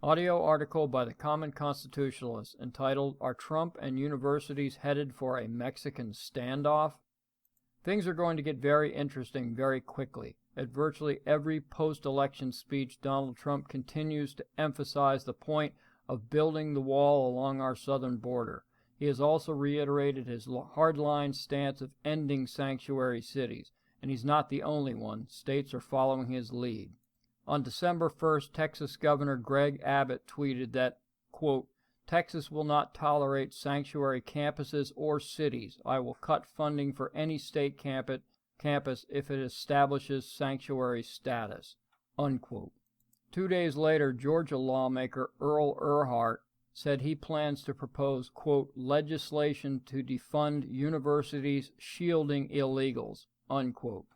Audio article by the Common Constitutionalist entitled, "Are Trump and Universities Headed for a Mexican Standoff?" Things are going to get very interesting very quickly. At virtually every post-election speech, Donald Trump continues to emphasize the point of building the wall along our southern border. He has also reiterated his hardline stance of ending sanctuary cities, and he's not the only one. States are following his lead. On December 1st, Texas Governor Greg Abbott tweeted that, quote, "Texas will not tolerate sanctuary campuses or cities. I will cut funding for any state campus if it establishes sanctuary status," unquote. 2 days later, Georgia lawmaker Earl Ehrhart said he plans to propose, quote, "legislation to defund universities shielding illegals," unquote.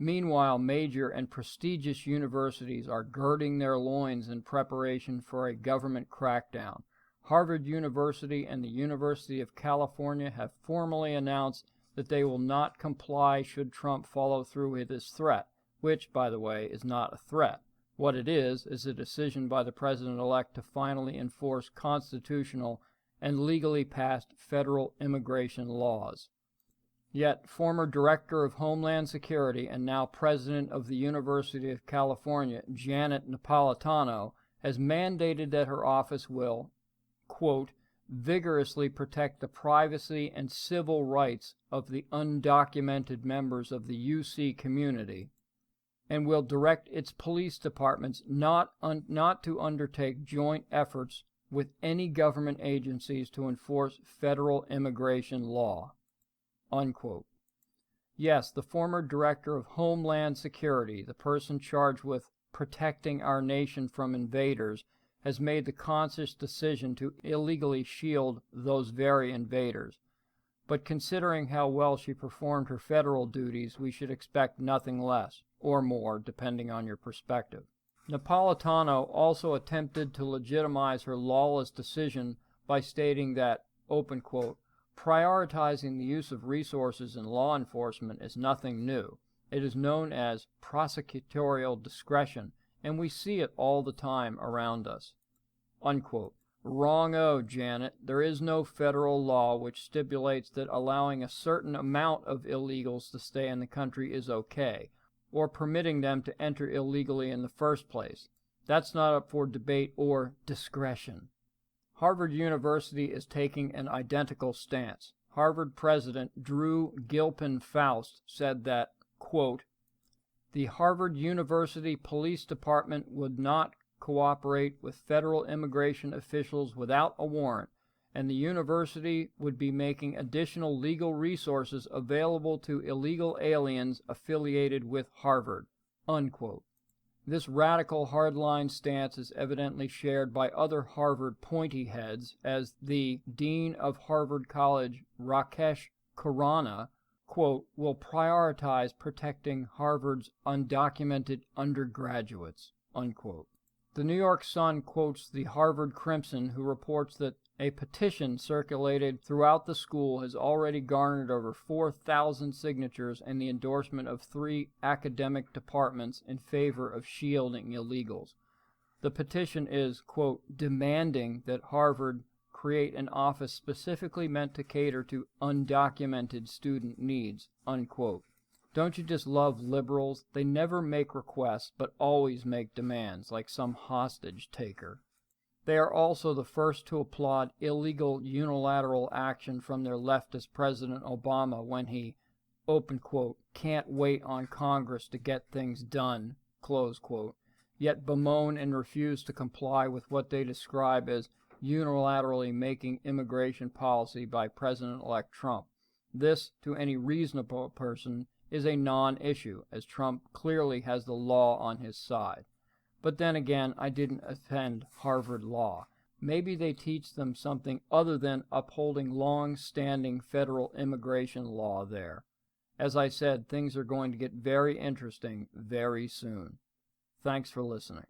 Meanwhile, major and prestigious universities are girding their loins in preparation for a government crackdown. Harvard University and the University of California have formally announced that they will not comply should Trump follow through with his threat, which, by the way, is not a threat. What it is a decision by the president-elect to finally enforce constitutional and legally passed federal immigration laws. Yet, former Director of Homeland Security and now President of the University of California, Janet Napolitano, has mandated that her office will, quote, "vigorously protect the privacy and civil rights of the undocumented members of the UC community, and will direct its police departments not to undertake joint efforts with any government agencies to enforce federal immigration law," unquote. Yes, the former Director of Homeland Security, the person charged with protecting our nation from invaders, has made the conscious decision to illegally shield those very invaders. But considering how well she performed her federal duties, we should expect nothing less, or more, depending on your perspective. Napolitano also attempted to legitimize her lawless decision by stating that, open quote, "prioritizing the use of resources in law enforcement is nothing new. It is known as prosecutorial discretion, and we see it all the time around us," unquote. Wrong-o, Janet. There is no federal law which stipulates that allowing a certain amount of illegals to stay in the country is okay, or permitting them to enter illegally in the first place. That's not up for debate or discretion. Harvard University is taking an identical stance. Harvard President Drew Gilpin Faust said that, quote, "The Harvard University Police Department would not cooperate with federal immigration officials without a warrant, and the university would be making additional legal resources available to illegal aliens affiliated with Harvard," unquote. This radical hardline stance is evidently shared by other Harvard pointy heads, as the Dean of Harvard College, Rakesh Khurana, quote, "will prioritize protecting Harvard's undocumented undergraduates," unquote. The New York Sun quotes the Harvard Crimson, who reports that a petition circulated throughout the school has already garnered over 4,000 signatures and the endorsement of 3 academic departments in favor of shielding illegals. The petition is, quote, "demanding that Harvard create an office specifically meant to cater to undocumented student needs," unquote. Don't you just love liberals? They never make requests, but always make demands, like some hostage taker. They are also the first to applaud illegal unilateral action from their leftist President Obama when he, open quote, "can't wait on Congress to get things done," close quote, yet bemoan and refuse to comply with what they describe as unilaterally making immigration policy by President-elect Trump. This, to any reasonable person, is a non-issue, as Trump clearly has the law on his side. But then again, I didn't attend Harvard Law. Maybe they teach them something other than upholding long-standing federal immigration law there. As I said, things are going to get very interesting very soon. Thanks for listening.